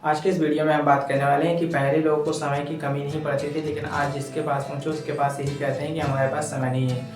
आज के इस वीडियो में हम बात करने वाले हैं कि पहले लोगों को समय की कमी नहीं पड़ती थी, लेकिन आज जिसके पास पहुंचो उसके पास यही कहते हैं कि हमारे पास समय नहीं है।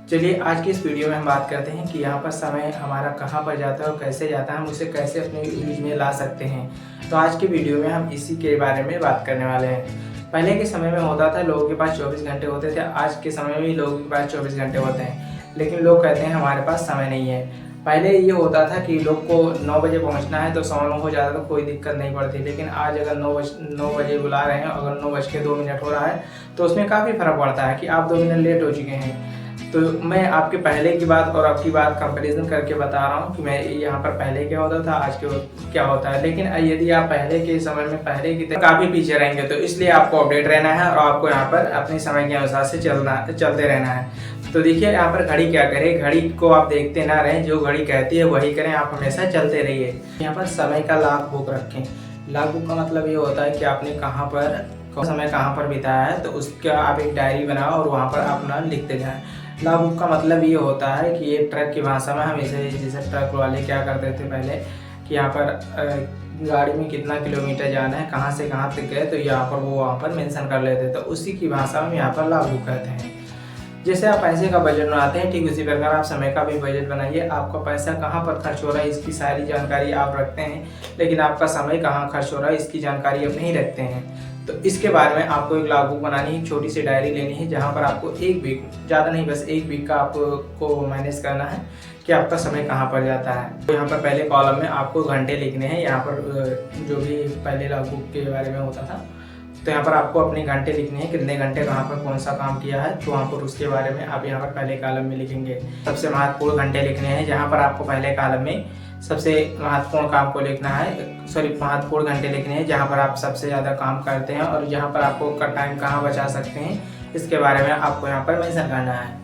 चलिए आज की इस वीडियो में हम बात करते हैं कि यहाँ पर समय हमारा कहाँ पर जाता है और कैसे जाता है, हम उसे कैसे अपने यूज में ला सकते हैं। तो आज की वीडियो में हम इसी के बारे में बात करने वाले हैं। पहले के समय में होता था लोगों के पास 24 घंटे होते थे, आज के समय में भी लोगों के पास 24 घंटे होते हैं, लेकिन लोग कहते हैं हमारे पास समय नहीं है। पहले ये होता था कि लोग को 9 बजे पहुंचना है तो 9:15 हो जाता तो कोई दिक्कत नहीं पड़ती, लेकिन आज अगर 9 बजे बुला रहे हैं, अगर 9:02 हो रहा है तो उसमें काफ़ी फ़र्क पड़ता है कि आप 2 मिनट लेट हो चुके हैं। तो मैं आपके पहले की बात और अब की बात कंपैरिजन करके बता रहा हूँ कि मैं यहाँ पर पहले क्या होता था, आज के क्या होता है। लेकिन यदि आप पहले के समय में पहले की तरह काफ़ी पीछे रहेंगे तो इसलिए आपको अपडेट रहना है और आपको यहाँ पर अपने समय के अनुसार से चलते रहना है। तो देखिए यहाँ पर घड़ी क्या करे, घड़ी को आप देखते ना रहें, जो घड़ी कहती है वही करें, आप हमेशा चलते रहिए। यहाँ पर समय का लॉग बुक रखें। लॉग बुक का मतलब ये होता है कि आपने कहाँ पर समय कहाँ पर बिताया है, तो उसका आप एक डायरी बनाओ और वहाँ पर अपना लिखते जाएं। लॉग बुक का मतलब ये होता है कि ये ट्रक की भाषा में हम इसे, जैसे ट्रक वाले क्या करते थे पहले कि यहाँ पर गाड़ी में कितना किलोमीटर जाना है, कहाँ से कहाँ तक गए, तो यहाँ पर वो वहाँ पर मेंशन कर लेते, तो उसी की भाषा में यहाँ पर लॉग बुक कहते हैं। जैसे आप पैसे का बजट बनाते हैं, ठीक उसी प्रकार आप समय का भी बजट बनाइए। आपका पैसा कहाँ पर खर्च हो रहा है इसकी सारी जानकारी आप रखते हैं, लेकिन आपका समय कहाँ खर्च हो रहा है इसकी जानकारी आप नहीं रखते हैं। तो इसके बारे में आपको एक लॉग बुक बनानी है, छोटी सी डायरी लेनी है, जहाँ पर आपको एक वीक, ज़्यादा नहीं बस एक वीक का आपको मैनेज करना है कि आपका समय कहाँ पर जाता है। तो यहाँ पर पहले कॉलम में आपको घंटे लिखने हैं, यहाँ पर जो भी पहले लॉग बुक के बारे में होता था, तो यहाँ पर आपको अपने घंटे लिखने हैं, कितने घंटे कहाँ पर कौन सा काम किया है, तो वहाँ पर उसके बारे में आप यहाँ पर पहले कॉलम में लिखेंगे। सबसे महत्वपूर्ण घंटे लिखने हैं, जहाँ पर आपको पहले कॉलम में सबसे महत्वपूर्ण काम को लिखना है, महत्वपूर्ण घंटे लिखने हैं जहाँ पर आप सबसे ज़्यादा काम करते हैं और जहाँ पर आपको टाइम कहाँ बचा सकते हैं, इसके बारे में आपको यहाँ पर मेंशन करना है।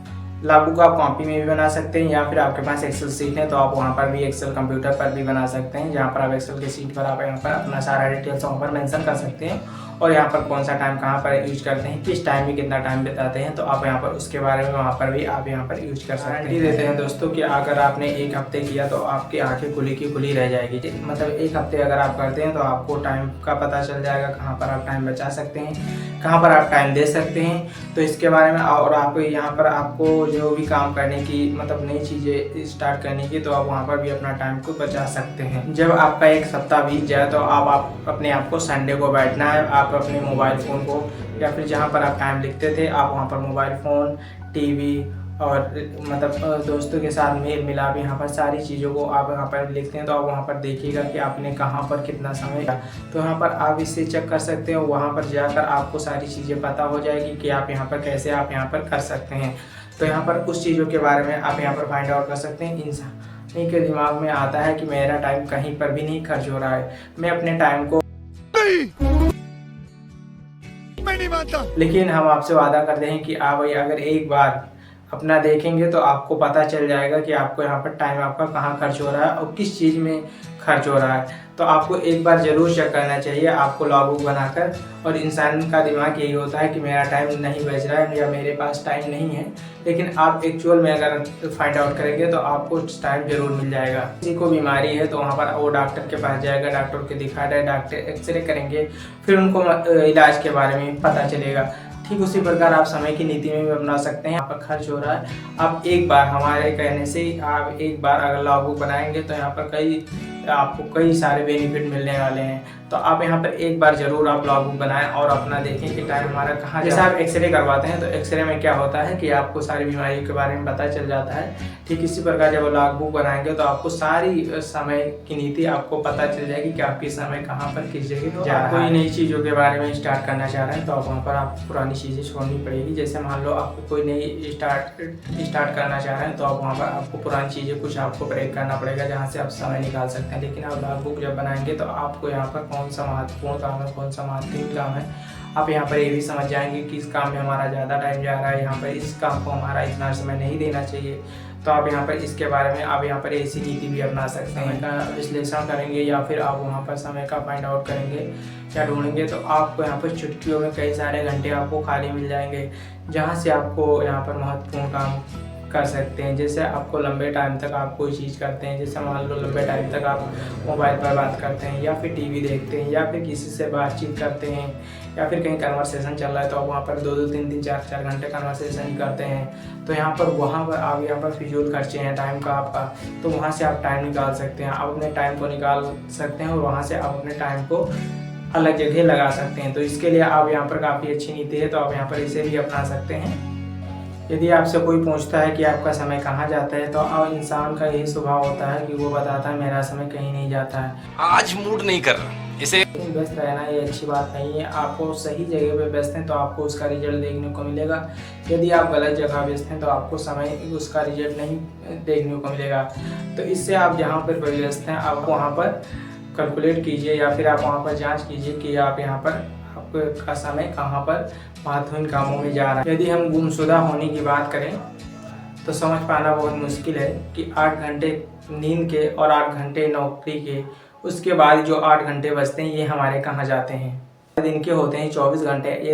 लॉग बुक आप कॉपी में भी बना सकते हैं, या फिर आपके पास एक्सेल सीट है तो आप वहाँ पर भी एक्सेल कंप्यूटर पर भी बना सकते हैं, जहाँ पर आप एक्सेल की सीट पर आप यहाँ पर अपना सारा डिटेल्स वहाँ पर मेंशन कर सकते हैं और यहाँ पर कौन सा टाइम कहाँ पर यूज करते हैं, किस टाइम में कितना टाइम बिताते हैं, तो आप यहाँ पर उसके बारे में वहाँ पर भी आप यहाँ पर यूज कर सकते हैं। देते हैं दोस्तों कि अगर आपने एक हफ्ते किया तो आपकी आंखें खुली की खुली रह जाएगी। मतलब एक हफ्ते अगर आप करते हैं तो आपको टाइम का पता चल जाएगा, कहाँ पर आप टाइम बचा सकते हैं, कहाँ पर आप टाइम दे सकते हैं, तो इसके बारे में। और आप यहाँ पर आपको जो भी काम करने की, मतलब नई चीज़ें स्टार्ट करने की, तो आप वहाँ पर भी अपना टाइम को बचा सकते हैं। जब आपका एक सप्ताह बीत जाए तो आप अपने आप को संडे को बैठना है, आप अपने मोबाइल फ़ोन को, या फिर जहाँ पर आप टाइम लिखते थे आप वहाँ पर मोबाइल फ़ोन, टीवी और मतलब दोस्तों के साथ मेल मिलाप, यहाँ पर सारी चीज़ों को आप यहाँ पर लिखते हैं, तो आप वहाँ पर देखिएगा कि आपने कहाँ पर कितना समय, तो यहाँ पर आप इसे चेक कर सकते हैं। वहाँ पर जाकर आपको सारी चीज़ें पता हो जाएगी कि आप यहाँ पर कैसे आप यहाँ पर कर सकते हैं। तो यहाँ पर उस चीज़ों के बारे में आप यहाँ पर फाइंड आउट कर सकते हैं। इंसान के दिमाग में आता है कि मेरा टाइम कहीं पर भी नहीं खर्च हो रहा है, मैं अपने टाइम को नहीं मानता। लेकिन हम आपसे वादा करते हैं कि आप अगर एक बार अपना देखेंगे तो आपको पता चल जाएगा कि आपको यहाँ पर टाइम आपका कहाँ खर्च हो रहा है और किस चीज़ में खर्च हो रहा है। तो आपको एक बार ज़रूर चेक करना चाहिए आपको लॉग बुक बनाकर। और इंसान का दिमाग यही होता है कि मेरा टाइम नहीं बच रहा है या मेरे पास टाइम नहीं है, लेकिन आप एक्चुअल में अगर फाइंड आउट करेंगे तो आपको टाइम ज़रूर मिल जाएगा। किसी को बीमारी है तो वहाँ पर वो डॉक्टर के पास जाएगा, डॉक्टर को दिखाएगा, डॉक्टर एक्सरे करेंगे, फिर उनको इलाज के बारे में पता चलेगा। ठीक उसी प्रकार आप समय की नीति में भी अपना सकते हैं। आपका खर्च हो रहा है, आप एक बार, हमारे कहने से आप एक बार अगर लॉग बुक बनाएंगे तो यहाँ पर आपको कई सारे बेनिफिट मिलने वाले हैं। तो आप यहाँ पर एक बार ज़रूर आप लॉग बुक बनाएं और अपना देखें कि टाइम हमारा कहाँ। जैसे आप एक्सरे करवाते हैं तो एक्सरे में क्या होता है कि आपको सारी बीमारियों के बारे में पता चल जाता है। ठीक इसी प्रकार जब लॉग बुक बनाएंगे तो आपको सारी समय की नीति आपको पता चल जाएगी कि आपकी समय कहाँ पर किस जगह जा रहा है। कोई नई चीज़ों के बारे में स्टार्ट करना चाह रहे हैं तो आप वहाँ पर आपको पुरानी चीज़ें छोड़नी पड़ेगी। जैसे मान लो आपको कोई नई स्टार्ट करना चाह रहे हैं तो आप वहाँ पर आपको पुरानी चीज़ें कुछ आपको ब्रेक करना पड़ेगा, जहाँ से आप समय निकाल सकते हैं। लेकिन आप लॉग बुक जब बनाएंगे तो आपको यहाँ पर कौन सा महत्वपूर्ण काम है, कौन सा महत्वपूर्ण काम है, आप यहाँ पर ये भी समझ जाएंगे कि इस काम में हमारा ज़्यादा टाइम जा रहा है, यहाँ पर इस काम को हमारा इतना समय नहीं देना चाहिए। तो आप यहाँ पर इसके बारे में आप यहाँ पर ऐसी नीति भी अपना सकते हैं। का विश्लेषण करेंगे या फिर आप वहाँ पर समय का फाइंड आउट करेंगे या ढूंढेंगे तो आपको यहाँ पर चुटकियों में कई सारे घंटे आपको खाली मिल जाएंगे, जहाँ से आपको यहाँ पर महत्वपूर्ण काम कर सकते हैं। जैसे आपको लंबे टाइम तक आप कोई चीज़ करते हैं, जैसे मान लो लंबे टाइम तक आप मोबाइल पर बात करते हैं या फिर टीवी देखते हैं या फिर किसी से बातचीत करते हैं या फिर कहीं कन्वर्सेशन चल रहा है तो आप वहाँ पर 2-2 3-3 4-4 घंटे कन्वर्सेशन करते हैं, तो यहाँ पर आप यहाँ पर फिजूल खर्चे हैं टाइम का आपका, तो वहाँ से आप टाइम निकाल सकते हैं। आप अपने टाइम को निकाल सकते हैं और वहाँ से आप अपने टाइम को अलग जगह लगा सकते हैं। तो इसके लिए आप यहाँ पर काफ़ी अच्छी नीति है, तो आप यहाँ पर इसे भी अपना सकते हैं। यदि आपसे कोई पूछता है कि आपका समय कहाँ जाता है, तो अब इंसान का यही स्वभाव होता है कि वो बताता है मेरा समय कहीं नहीं जाता है, आज मूड नहीं कर रहा इसे। व्यस्त रहना ये अच्छी बात नहीं है। आपको सही जगह पे व्यस्त हैं तो आपको उसका रिजल्ट देखने को मिलेगा। यदि आप गलत जगह व्यस्त हैं तो आपको समय उसका रिजल्ट नहीं देखने को मिलेगा। तो इससे आप जहाँ पर व्यस्त हैं आप वहाँ पर कैलकुलेट कीजिए या फिर आप वहाँ पर जाँच कीजिए कि आप यहाँ पर आपका समय कहाँ पर महत्वपूर्ण कामों में जा रहा है। यदि हम गुमशुदा होने की बात करें तो समझ पाना बहुत मुश्किल है कि 8 घंटे नींद के और 8 घंटे नौकरी के, उसके बाद जो 8 घंटे बचते हैं ये हमारे कहाँ जाते हैं। दिन के होते हैं 24 घंटे। ये